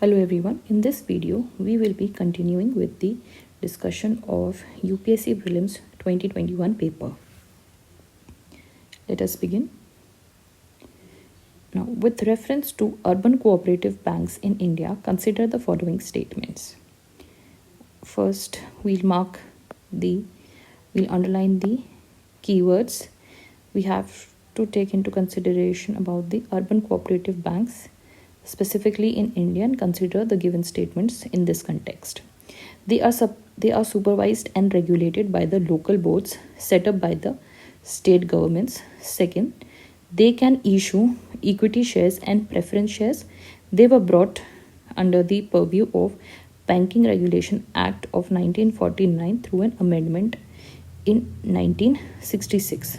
Hello everyone, in this video we will be continuing with the discussion of UPSC Prelims 2021 paper. Let us begin. Now, with reference to urban cooperative banks in India, consider the following statements. First, we'll underline the keywords. We have to take into consideration about the urban cooperative banks specifically in India and consider the given statements in this context. They are supervised and regulated by the local boards set up by the state governments. Second, they can issue equity shares and preference shares. They were brought under the purview of Banking Regulation Act of 1949 through an amendment in 1966.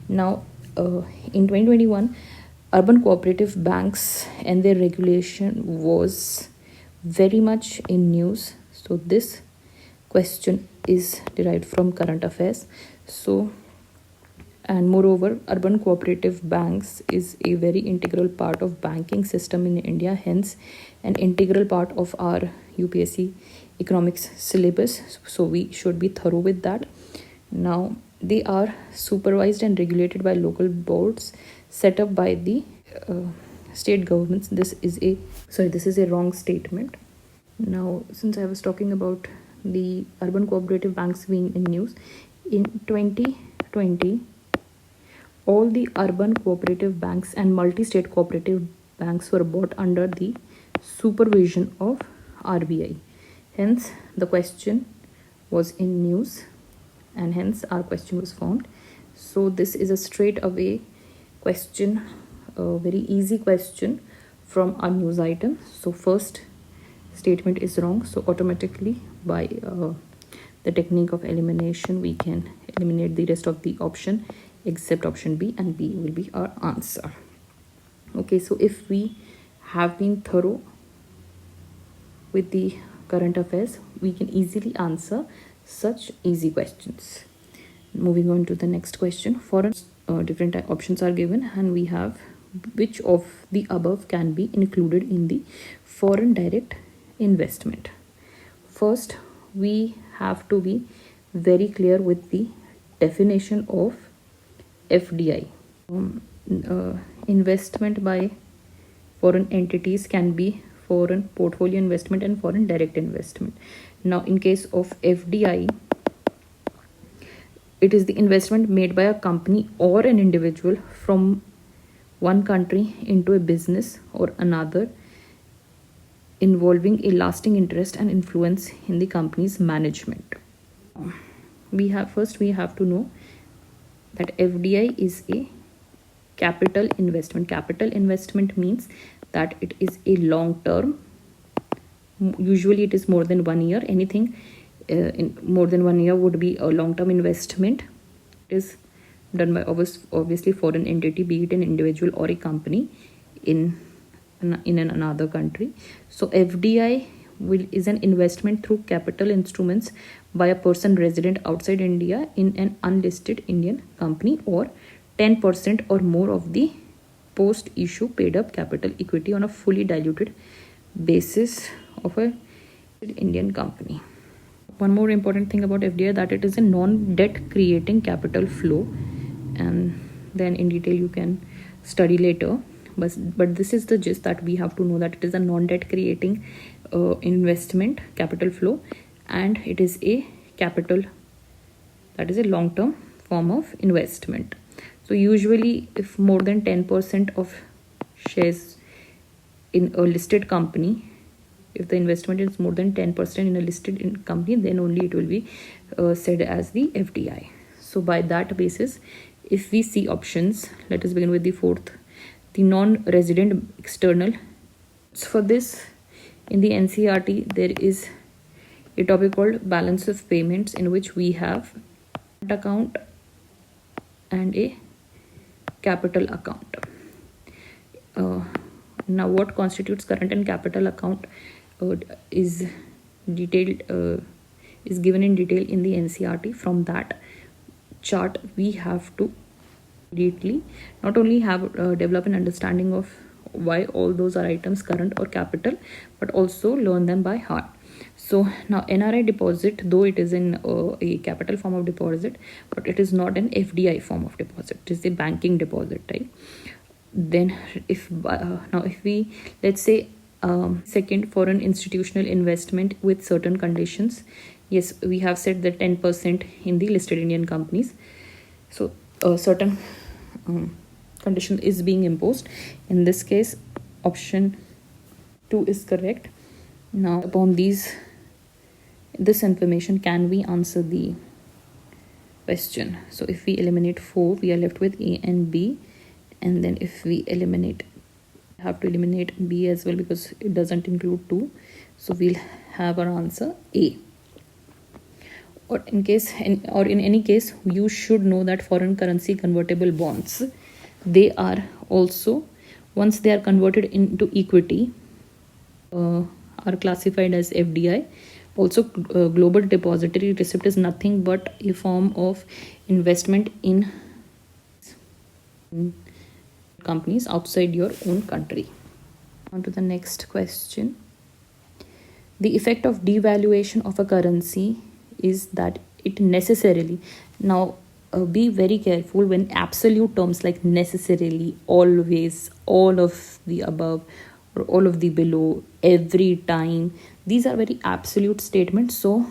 Now, in 2021, urban cooperative banks and their regulation was very much in news. So this question is derived from current affairs. And moreover, urban cooperative banks is a very integral part of banking system in India, hence an integral part of our UPSC economics syllabus. So we should be thorough with that. Now, they are supervised and regulated by local boards set up by the state governments. This is a wrong statement. Now, since I was talking about the urban cooperative banks being in news, in 2020, all the urban cooperative banks and multi-state cooperative banks were brought under the supervision of RBI. Hence, the question was in news and hence our question was found. So this is a straight away question, a very easy question from our news item. So first statement is wrong. So automatically by the technique of elimination, we can eliminate the rest of the option except option B, and B will be our answer. Okay, so if we have been thorough with the current affairs, we can easily answer such easy questions. Moving on to the next question. Foreign different options are given, and we have which of the above can be included in the foreign direct investment. First, we have to be very clear with the definition of FDI. Investment by foreign entities can be foreign portfolio investment and foreign direct investment. Now, in case of FDI, it is the investment made by a company or an individual from one country into a business or another, involving a lasting interest and influence in the company's management. We have to know that FDI is a capital investment. Capital investment means that it is a long term. Usually it is more than 1 year. Anything in more than 1 year would be a long-term investment. It is done by obviously foreign entity, be it an individual or a company in another country. So FDI is an investment through capital instruments by a person resident outside India in an unlisted Indian company, or 10% or more of the post-issue paid-up capital equity on a fully diluted basis of a Indian company. One more important thing about FDI, that it is a non-debt creating capital flow, and then in detail you can study later. But this is the gist that we have to know, that it is a non-debt creating investment capital flow, and it is a capital that is a long-term form of investment. So usually if more than 10% of shares in a listed company, if the investment is more than 10% in a listed company, then only it will be said as the FDI. So by that basis, if we see options, let us begin with the fourth, the non-resident external. So for this, in the NCERT, there is a topic called balance of payments, in which we have account and a capital account. Now, what constitutes current and capital account is given in detail in the NCERT. From that chart, we have to immediately not only have develop an understanding of why all those are items current or capital, but also learn them by heart. So now NRI deposit, though it is in a capital form of deposit, but it is not an FDI form of deposit. It is a banking deposit, right? Then if now if we, let's say, second, foreign institutional investment with certain conditions. Yes, we have said that 10% in the listed Indian companies. So a certain condition is being imposed. In this case, option 2 is correct. Now upon this information, can we answer the question? So if we eliminate 4, we are left with A and B, and then if we eliminate, have to eliminate B as well because it doesn't include 2, so we'll have our answer A. Or in any case, you should know that foreign currency convertible bonds, they are also, once they are converted into equity, are classified as FDI. Also, global depository receipt is nothing but a form of investment in companies outside your own country. On to the next question. The effect of devaluation of a currency is that it necessarily, now be very careful when absolute terms like necessarily, always, all of the above, or all of the below, every time, these are very absolute statements. So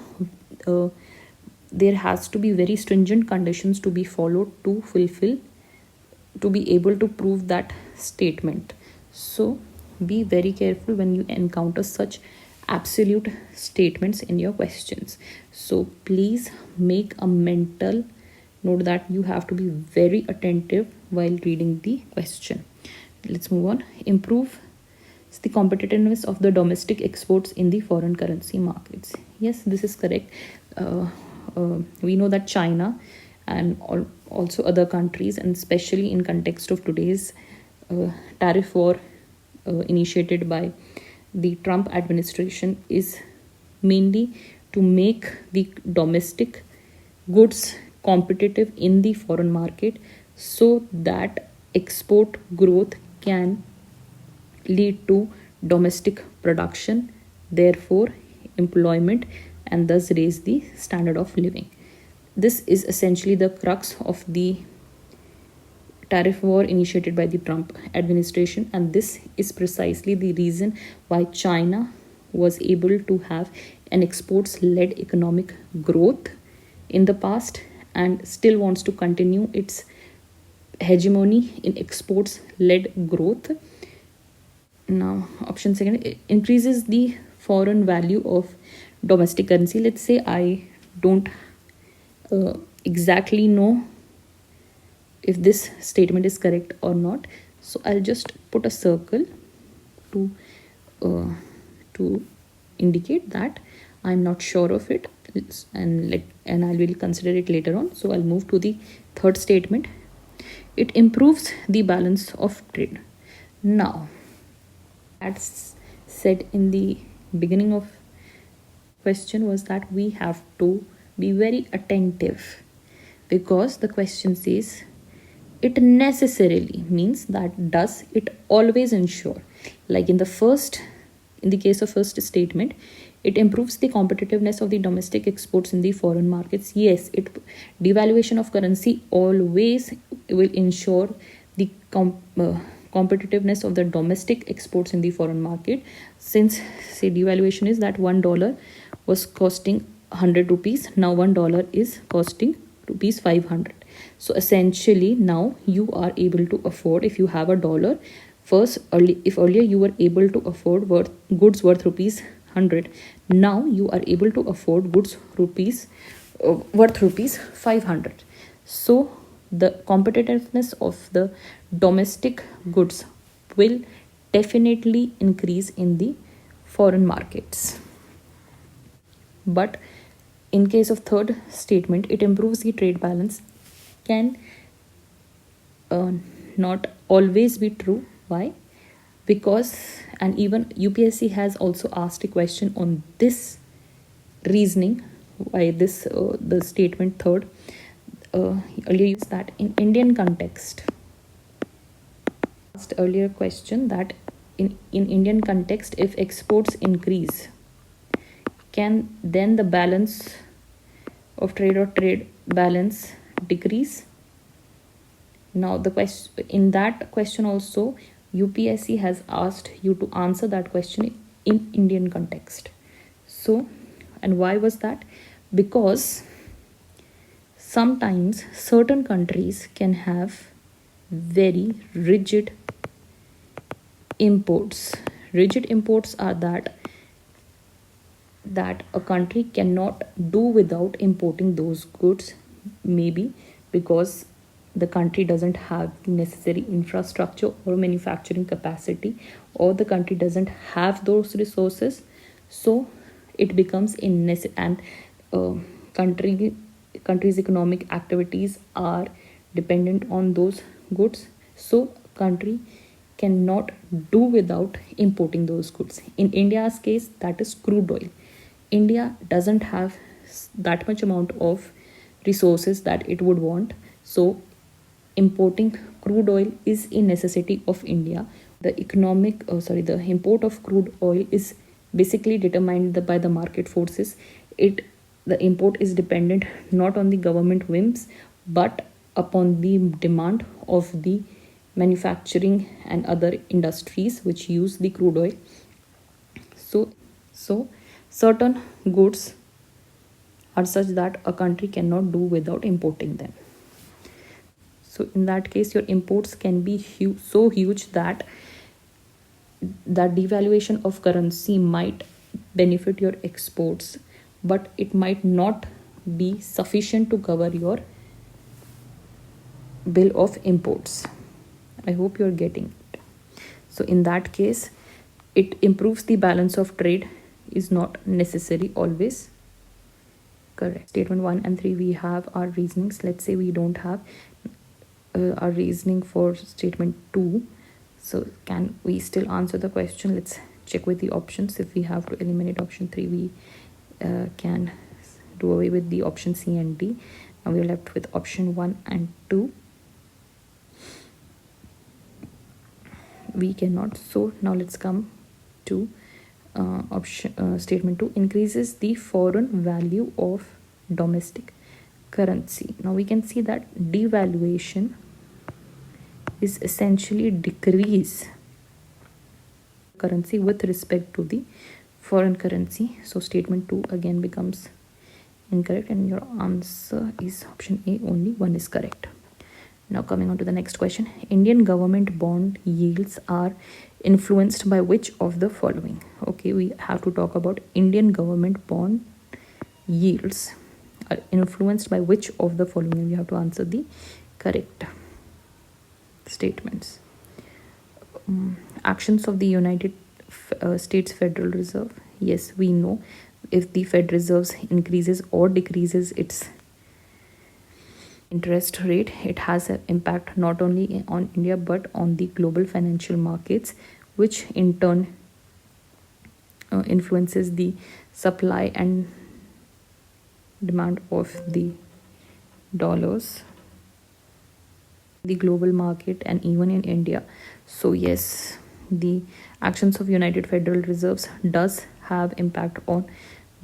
there has to be very stringent conditions to be followed to fulfill, to be able to prove that statement. So be very careful when you encounter such absolute statements in your questions. So please make a mental note that you have to be very attentive while reading the question. Let's move on. Improve the competitiveness of the domestic exports in the foreign currency markets. Yes, this is correct. We know that China and also other countries, and especially in context of today's tariff war initiated by the Trump administration, is mainly to make the domestic goods competitive in the foreign market so that export growth can lead to domestic production, therefore employment, and thus raise the standard of living. This is essentially the crux of the tariff war initiated by the Trump administration, and this is precisely the reason why China was able to have an exports-led economic growth in the past and still wants to continue its hegemony in exports-led growth. Now, option second, increases the foreign value of domestic currency. Let's say I don't exactly know if this statement is correct or not, so I'll just put a circle to indicate that I'm not sure of it, and I will consider it later on. So I'll move to the third statement. It improves the balance of trade. Now, as said in the beginning of question, was that we have to be very attentive because the question says it necessarily means that does it always ensure, like in the case of first statement, it improves the competitiveness of the domestic exports in the foreign markets. Yes, devaluation of currency always will ensure the competitiveness of the domestic exports in the foreign market, since say devaluation is that $1 was costing 100 rupees, now $1 is costing rupees 500. So essentially now you are able to afford, if you have a dollar, if earlier you were able to afford goods worth rupees 100, now you are able to afford goods worth rupees 500. So the competitiveness of the domestic goods will definitely increase in the foreign markets. But in case of third statement, it improves the trade balance, can not always be true. Why? Because, and even UPSC has also asked a question on this reasoning, why this the statement third earlier used that in Indian context, asked earlier question that in Indian context, if exports increase, can then the balance of trade or trade balance decrease? Now the question, in that question also, UPSC has asked you to answer that question in Indian context. So, and why was that? Because sometimes certain countries can have very rigid imports. Rigid imports are that a country cannot do without importing those goods, maybe because the country doesn't have the necessary infrastructure or manufacturing capacity, or the country doesn't have those resources, so it becomes and country's economic activities are dependent on those goods, so country cannot do without importing those goods. In India's case, that is crude oil. India doesn't have that much amount of resources that it would want, so importing crude oil is a necessity of India. The import of crude oil is basically determined by the market forces. The import is dependent not on the government whims, but upon the demand of the manufacturing and other industries which use the crude oil. So certain goods are such that a country cannot do without importing them. So in that case, your imports can be so huge that devaluation of currency might benefit your exports, but it might not be sufficient to cover your bill of imports. I hope you're getting it. So in that case, it improves the balance of trade is not necessary always. Correct. Statement 1 and 3, we have our reasonings. Let's say we don't have our reasoning for statement 2. So can we still answer the question? Let's check with the options. If we have to eliminate option 3, we can do away with the option C and D. Now we're left with option 1 and 2. We cannot. So now let's come to statement 2. Increases the foreign value of domestic currency. Now we can see that devaluation is essentially decrease currency with respect to the foreign currency. So statement 2 again becomes incorrect, and your answer is option A, only one is correct. Now coming on to the next question. Indian government bond yields are influenced by which of the following? Okay, we have to talk about Indian government bond yields are influenced by which of the following. You have to answer the correct statements. Actions of the United States Federal Reserve. Yes, we know if the Fed Reserve increases or decreases its interest rate, it has an impact not only on India but on the global financial markets, which in turn influences the supply and demand of the dollars, the global market, and even in India. So yes, the actions of United Federal Reserves does have impact on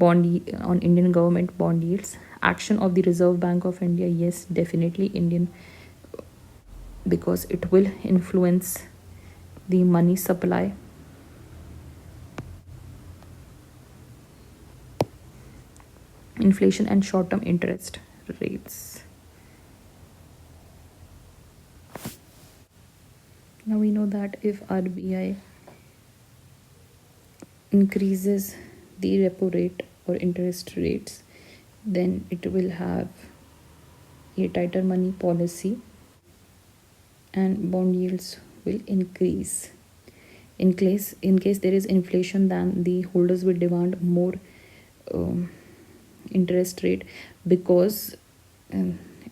Indian government bond yields. Action of the Reserve Bank of India, yes, definitely Indian, because it will influence the money supply. Inflation and short-term interest rates. Now we know that if RBI increases the repo rate or interest rates, then it will have a tighter money policy and bond yields will increase. In case there is inflation, then the holders will demand more interest rate, because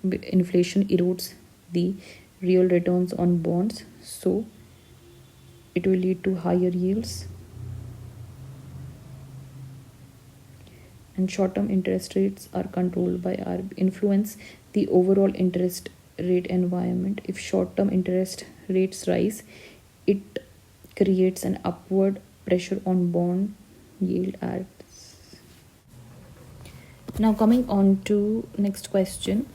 inflation erodes the real returns on bonds, so it will lead to higher yields. And short-term interest rates are controlled by influence the overall interest rate environment. If short-term interest rates rise, it creates an upward pressure on bond yield at. Now coming on to next question.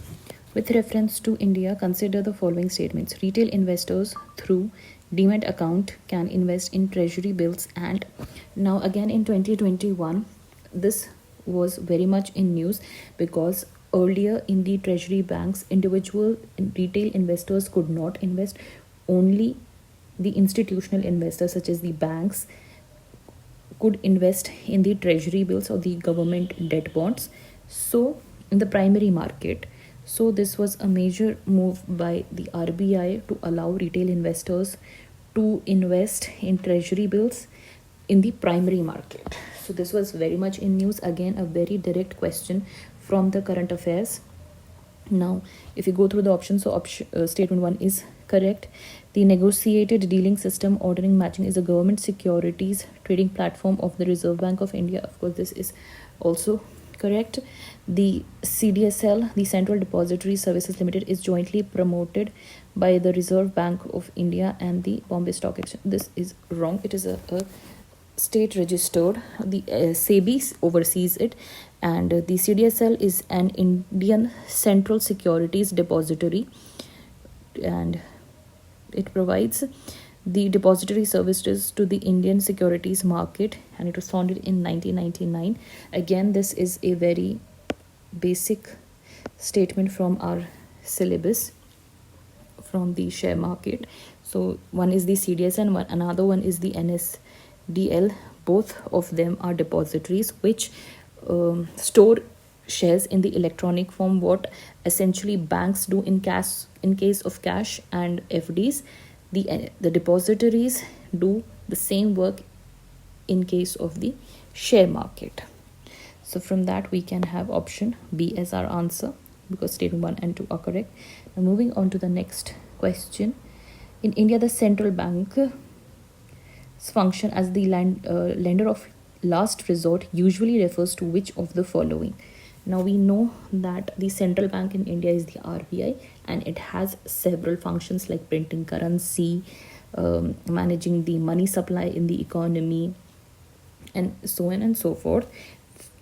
With reference to India, consider the following statements. Retail investors through demat account can invest in treasury bills. And now again in 2021, this was very much in news because earlier in the treasury banks, individual retail investors could not invest. Only the institutional investors such as the banks could invest in the treasury bills or the government debt bonds, so in the primary market. So this was a major move by the RBI to allow retail investors to invest in treasury bills in the primary market. So this was very much in news. Again, a very direct question from the current affairs. Now, if you go through the options, so statement 1 is correct. The negotiated dealing system ordering matching is a government securities trading platform of the Reserve Bank of India. Of course, this is also correct. The CDSL, the Central Depository Services Limited, is jointly promoted by the Reserve Bank of India and the Bombay Stock Exchange. This is wrong. It is a state registered. The SEBI oversees it, and the CDSL is an Indian Central Securities Depository, and it provides the depository services to the Indian securities market, and it was founded in 1999. Again, this is a very basic statement from our syllabus from the share market. So one is the CDS and another one is the NSDL. Both of them are depositories which store shares in the electronic form, what essentially banks do in case of cash and FDs. The depositories do the same work in case of the share market. So from that we can have option B as our answer, because statement 1 and 2 are correct. Now moving on to the next question. In India, the central bank's function as the lender of last resort usually refers to which of the following? Now we know that the central bank in India is the RBI, and it has several functions like printing currency, managing the money supply in the economy, and so on and so forth.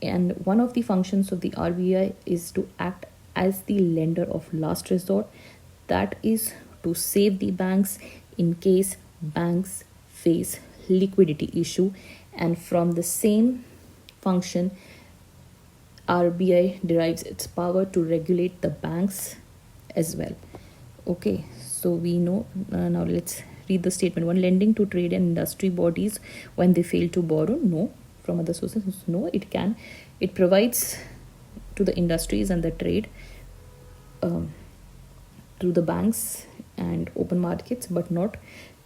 And one of the functions of the RBI is to act as the lender of last resort, that is to save the banks in case banks face liquidity issue. And from the same function, RBI derives its power to regulate the banks as well. Okay, so we know. Now let's read the statement 1. Lending to trade and industry bodies when they fail to borrow? No. From other sources? No. It provides to the industries and the trade through the banks and open markets, but not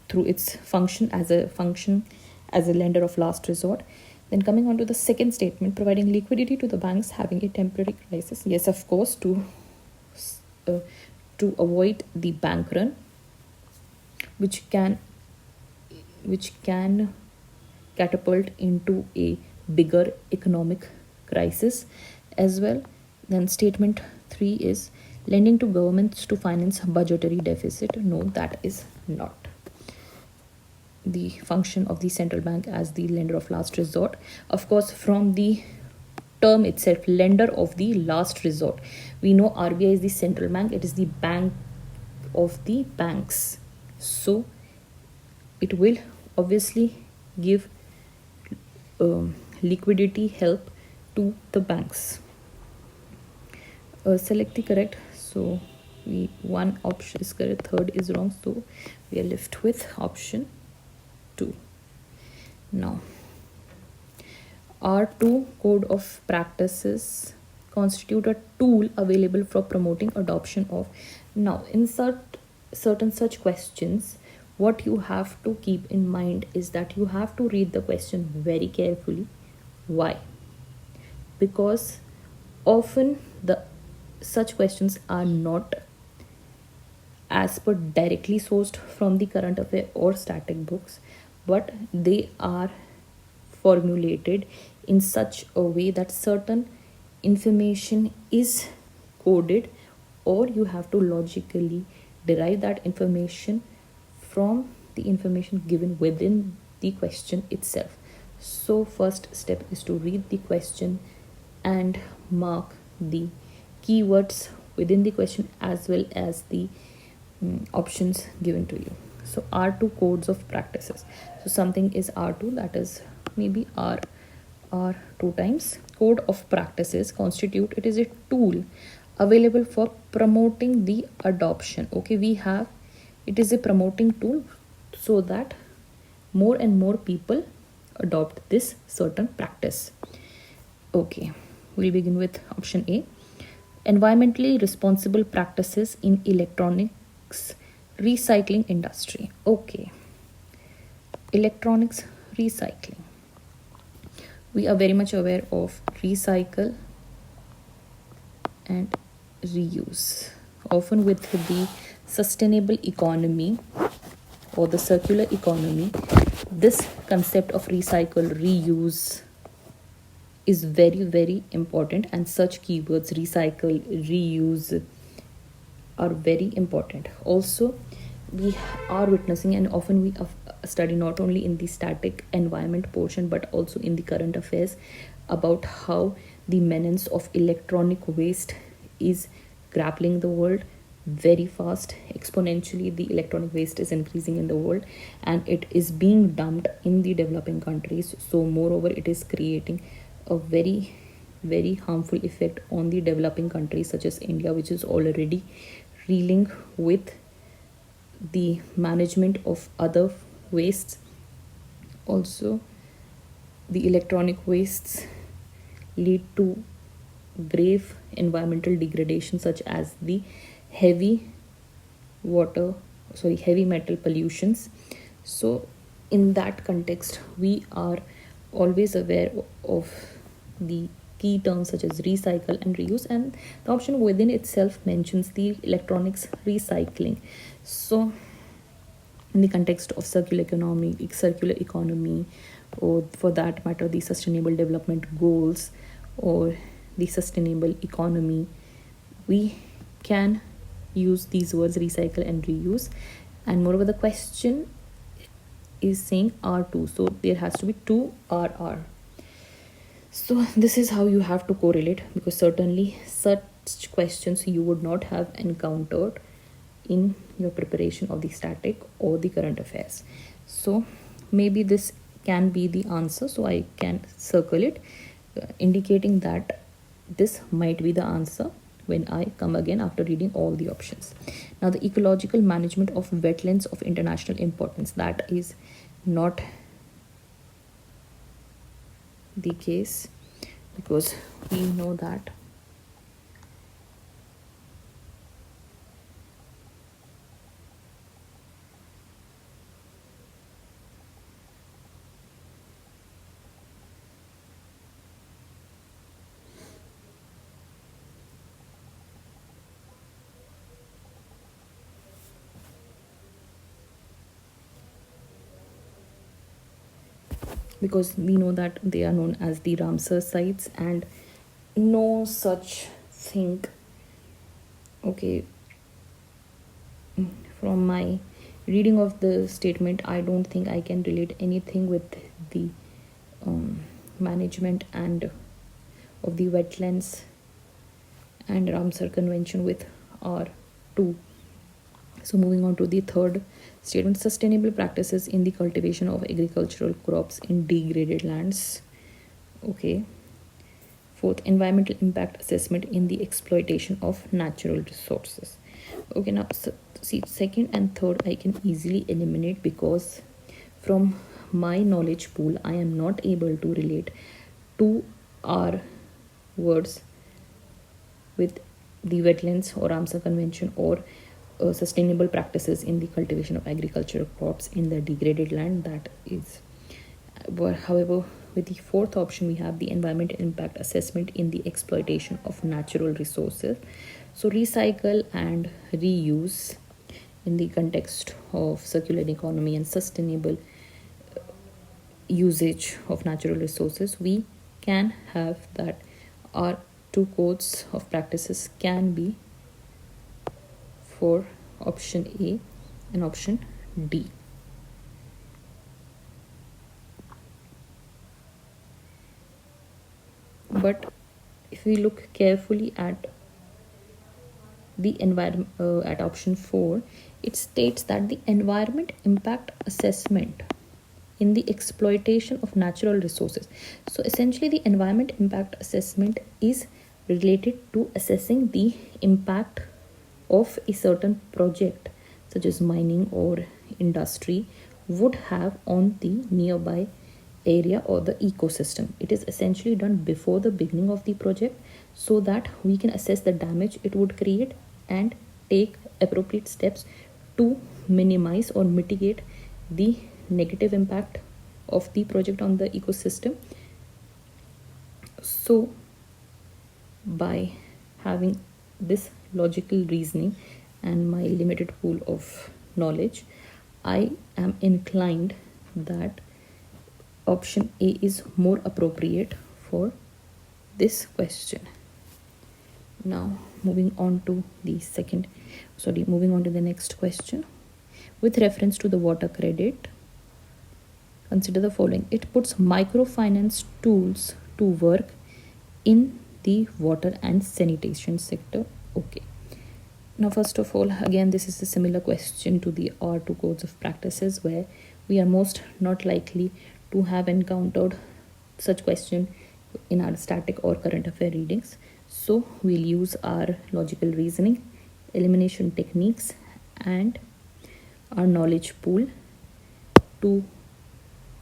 through its function as a lender of last resort. Then coming on to the second statement, providing liquidity to the banks having a temporary crisis. Yes, of course, to avoid the bank run, which can catapult into a bigger economic crisis as well. Then statement 3 is lending to governments to finance budgetary deficit. No, that is not the function of the central bank as the lender of last resort. Of course, from the term itself, lender of the last resort, we know RBI is the central bank, it is the bank of the banks, so it will obviously give liquidity help to the banks. Select the correct. So one option is correct, third is wrong, so we are left with option 2. Now, R2 code of practices constitute a tool available for promoting adoption of. Now, in certain such questions, what you have to keep in mind is that you have to read the question very carefully. Why? Because often such questions are not as per directly sourced from the current affair or static books, but they are formulated in such a way that certain information is coded, or you have to logically derive that information from the information given within the question itself. So first step is to read the question and mark the keywords within the question as well as the options given to you. So R2 codes of practices. So something is R2, that is maybe R 2 times. Code of practices constitute, it is a tool available for promoting the adoption. Okay, we have, it is a promoting tool so that more and more people adopt this certain practice. Okay, we'll begin with option A. Environmentally responsible practices in electronics recycling industry. Okay, electronics recycling. We are very much aware of recycle and reuse. Often with the sustainable economy or the circular economy, this concept of recycle, reuse is very, very important, and such keywords, recycle, reuse, are very important. Also, we are witnessing, and often we study not only in the static environment portion but also in the current affairs, about how the menace of electronic waste is grappling the world very fast. Exponentially the electronic waste is increasing in the world, and it is being dumped in the developing countries. So moreover, it is creating a very, very harmful effect on the developing countries such as India, which is already reeling with the management of other wastes. Also, the electronic wastes lead to grave environmental degradation such as the heavy metal pollutions. So in that context, we are always aware of the key terms such as recycle and reuse, and the option within itself mentions the electronics recycling. So in the context of circular economy, or for that matter the sustainable development goals or the sustainable economy, we can use these words recycle and reuse. And moreover, the question is saying R2, so there has to be 2 RR. So this is how you have to correlate, because certainly such questions you would not have encountered in your preparation of the static or the current affairs. So maybe this can be the answer, so I can circle it, indicating that this might be the answer when I come again after reading all the options. Now, the ecological management of wetlands of international importance, that is not the case, because we know that they are known as the Ramsar sites, and no such thing. Okay, from my reading of the statement, I don't think I can relate anything with the management and of the wetlands and Ramsar Convention with R2. So moving on to the third statement, sustainable practices in the cultivation of agricultural crops in degraded lands. Okay. Fourth, environmental impact assessment in the exploitation of natural resources. Okay, now see, second and third I can easily eliminate, because from my knowledge pool I am not able to relate 2 R words with the wetlands or Ramsar Convention or sustainable practices in the cultivation of agricultural crops in the degraded land. That is, however, with the fourth option we have the environmental impact assessment in the exploitation of natural resources. So recycle and reuse in the context of circular economy and sustainable usage of natural resources, we can have that our 2 codes of practices can be for option A and option D. But if we look carefully at the environment, at option 4, it states that the environment impact assessment in the exploitation of natural resources. So essentially the environment impact assessment is related to assessing the impact of a certain project such as mining or industry would have on the nearby area or the ecosystem. It is essentially done before the beginning of the project so that we can assess the damage it would create and take appropriate steps to minimize or mitigate the negative impact of the project on the ecosystem. So by having this logical reasoning and my limited pool of knowledge, I am inclined that option A is more appropriate for this question. Now moving on to the next question. With reference to the water credit, consider the following. It puts microfinance tools to work in the water and sanitation sector. Okay. Now, first of all, again, this is a similar question to the R2 codes of practices, where we are most not likely to have encountered such question in our static or current affair readings. So we'll use our logical reasoning, elimination techniques, and our knowledge pool to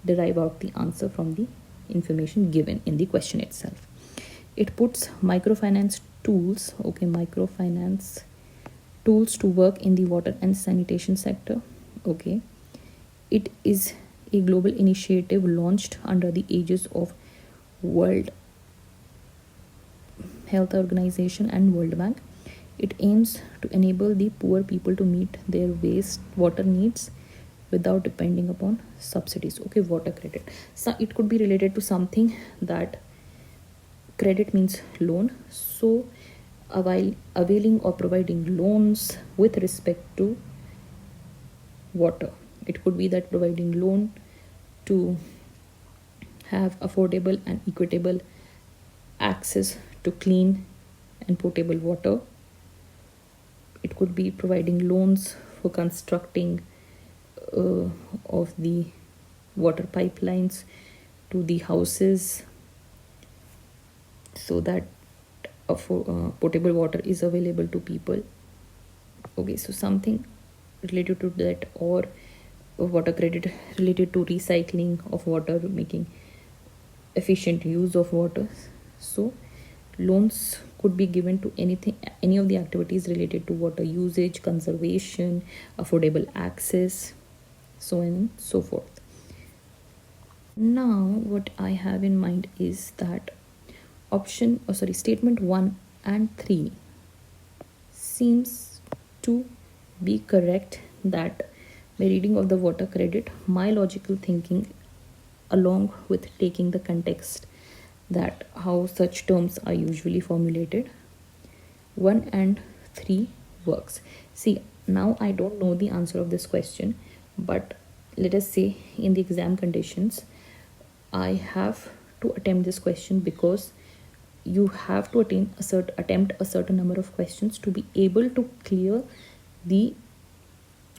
derive out the answer from the information given in the question itself. It puts microfinance tools to work in the water and sanitation sector. Okay. It is a global initiative launched under the aegis of World Health Organization and World Bank. It aims to enable the poor people to meet their wastewater needs without depending upon subsidies. Okay, water credit. So it could be related to something that credit means loan. So while availing or providing loans with respect to water, it could be that providing loan to have affordable and equitable access to clean and potable water. It could be providing loans for constructing of the water pipelines to the houses so that potable water is available to people. Okay, so something related to that, or water credit related to recycling of water, making efficient use of water. So loans could be given to any of the activities related to water usage, conservation, affordable access, so on and so forth. Now what I have in mind is that statement 1 and 3 seems to be correct, that by reading of the water credit, my logical thinking, along with taking the context that how such terms are usually formulated, 1 and 3 works. See, now I don't know the answer of this question, but let us say in the exam conditions, I have to attempt this question because you have to attempt a certain number of questions to be able to clear the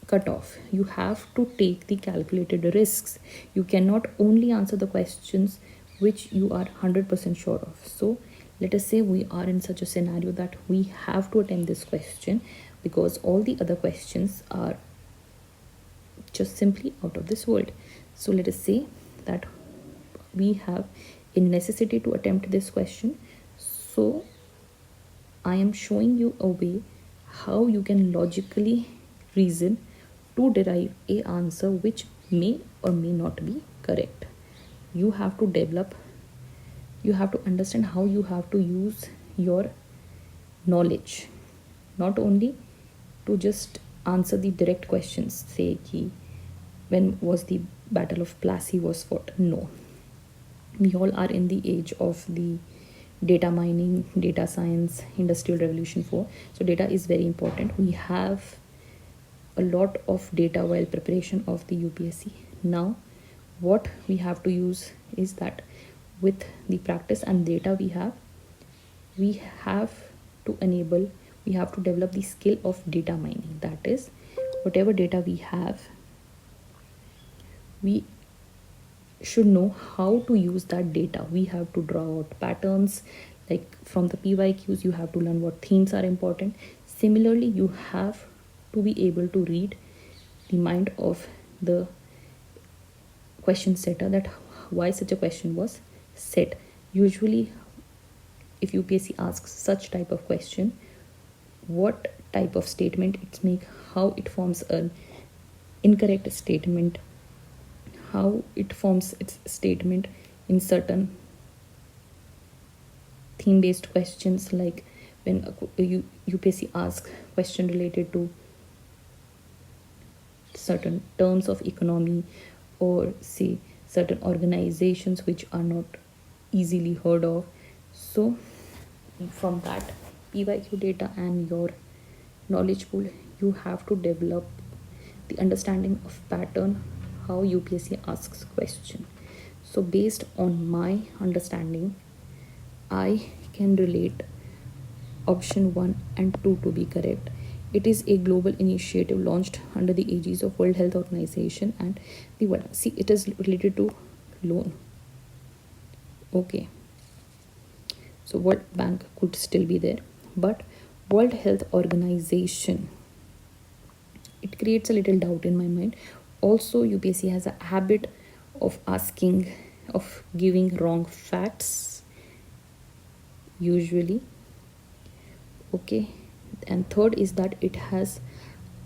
cutoff. You have to take the calculated risks. You cannot only answer the questions which you are 100% sure of. So let us say we are in such a scenario that we have to attempt this question because all the other questions are just simply out of this world. So let us say that we have a necessity to attempt this question. So I am showing you a way how you can logically reason to derive a answer which may or may not be correct. You have to understand how you have to use your knowledge, not only to just answer the direct questions, say when was the Battle of Plassey was fought. No, we all are in the age of the data mining, data science, industrial revolution 4. So data is very important. We have a lot of data while preparation of the UPSC. Now what we have to use is that with the practice and data we have to enable, we have to develop the skill of data mining. That is, whatever data we have, we should know how to use that data. We have to draw out patterns, like from the PYQs you have to learn what themes are important. Similarly, you have to be able to read the mind of the question setter, that why such a question was set. Usually if UPSC asks such type of question, what type of statement it's make, how it forms an incorrect statement, how it forms its statement in certain theme based questions, like when UPSC asks question related to certain terms of economy, or say certain organizations which are not easily heard of. So from that PYQ data and your knowledge pool, you have to develop the understanding of pattern, how UPSC asks question. So based on my understanding, I can relate option 1 and 2 to be correct. It is a global initiative launched under the aegis of World Health Organization and the World. See, it is related to loan. Okay. So World Bank could still be there, but World Health Organization, it creates a little doubt in my mind. Also, UPSC has a habit of giving wrong facts usually. Okay, and third is that it has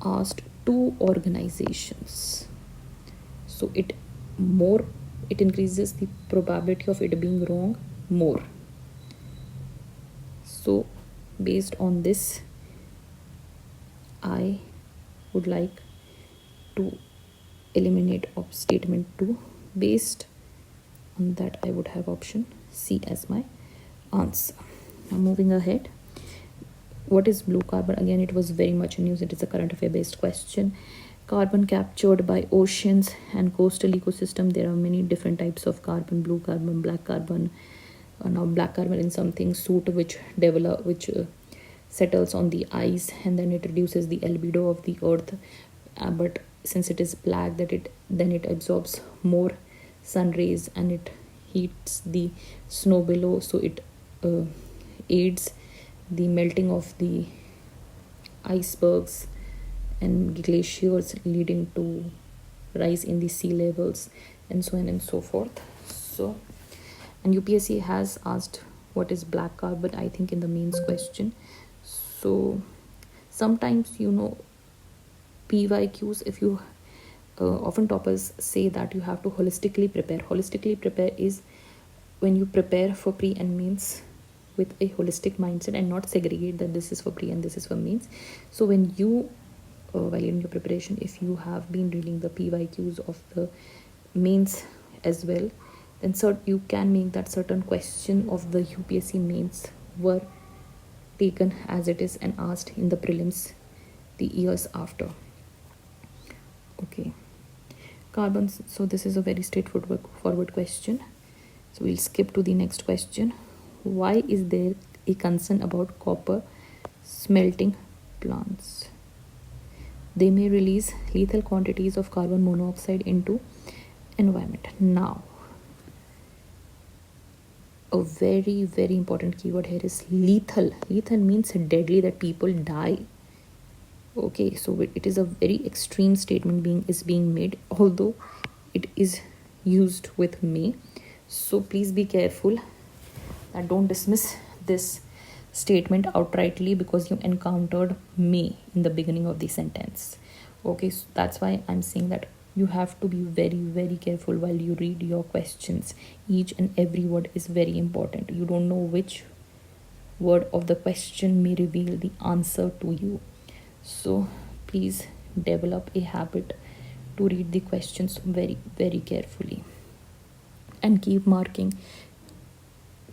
asked 2 organizations, so it increases the probability of it being wrong more. So based on this, I would like to eliminate statement 2. Based on that, I would have option C as my answer. Now moving ahead, what is blue carbon? Again, it was very much in news. It is a current affair based question. Carbon captured by oceans and coastal ecosystem. There are many different types of carbon: blue carbon, black carbon. Now black carbon in something soot which settles on the ice, and then it reduces the albedo of the earth. But since it is black, it absorbs more sun rays and it heats the snow below, so it aids the melting of the icebergs and glaciers, leading to rise in the sea levels and so on and so forth. So, and UPSC has asked what is black carbon, I think, in the mains question. So sometimes, PYQs, if you often toppers say that you have to holistically prepare is when you prepare for pre and mains with a holistic mindset and not segregate that this is for pre and this is for mains. So when you while in your preparation, if you have been reading the PYQs of the mains as well, then you can make that certain question of the UPSC mains were taken as it is and asked in the prelims the years after. Okay, carbon. So this is a very straightforward question, so we'll skip to the next question. Why is there a concern about copper smelting plants? They may release lethal quantities of carbon monoxide into environment. Now, a very, very important keyword here is lethal. Lethal means deadly, that people die. Okay, so it is a very extreme statement being made, although it is used with may. So please be careful and don't dismiss this statement outrightly because you encountered may in the beginning of the sentence. Okay, so that's why I'm saying that you have to be very, very careful while you read your questions. Each and every word is very important. You don't know which word of the question may reveal the answer to you. So please develop a habit to read the questions very, very carefully and keep marking,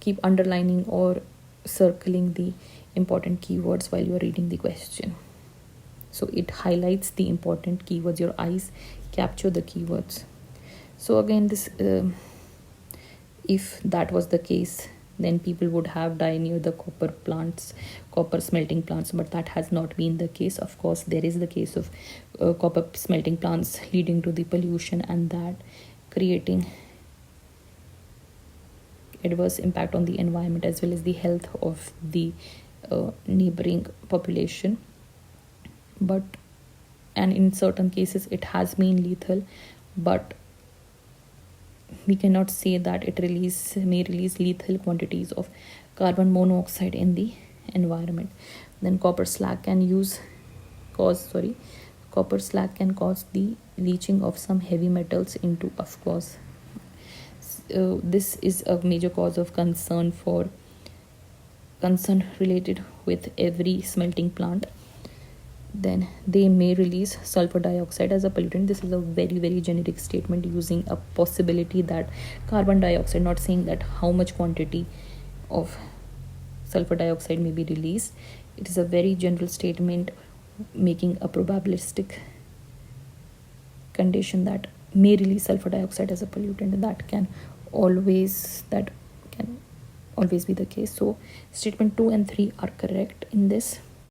keep underlining or circling the important keywords while you are reading the question. So it highlights the important keywords. Your eyes capture the keywords. So again, this if that was the case, then people would have died near the copper smelting plants, but that has not been the case. Of course, there is the case of copper smelting plants leading to the pollution, and that creating adverse impact on the environment as well as the health of the neighboring population. But and in certain cases it has been lethal, but we cannot say that it may release lethal quantities of carbon monoxide in the environment. Then copper slag can cause the leaching of some heavy metals into, of course, this is a major cause of concern related with every smelting plant. Then they may release sulfur dioxide as a pollutant. This is a very, very generic statement using a possibility that carbon dioxide, not saying that how much quantity of sulfur dioxide may be released. It is a very general statement making a probabilistic condition that may release sulfur dioxide as a pollutant, and that can always be the case. So statement 2 and 3 are correct in this.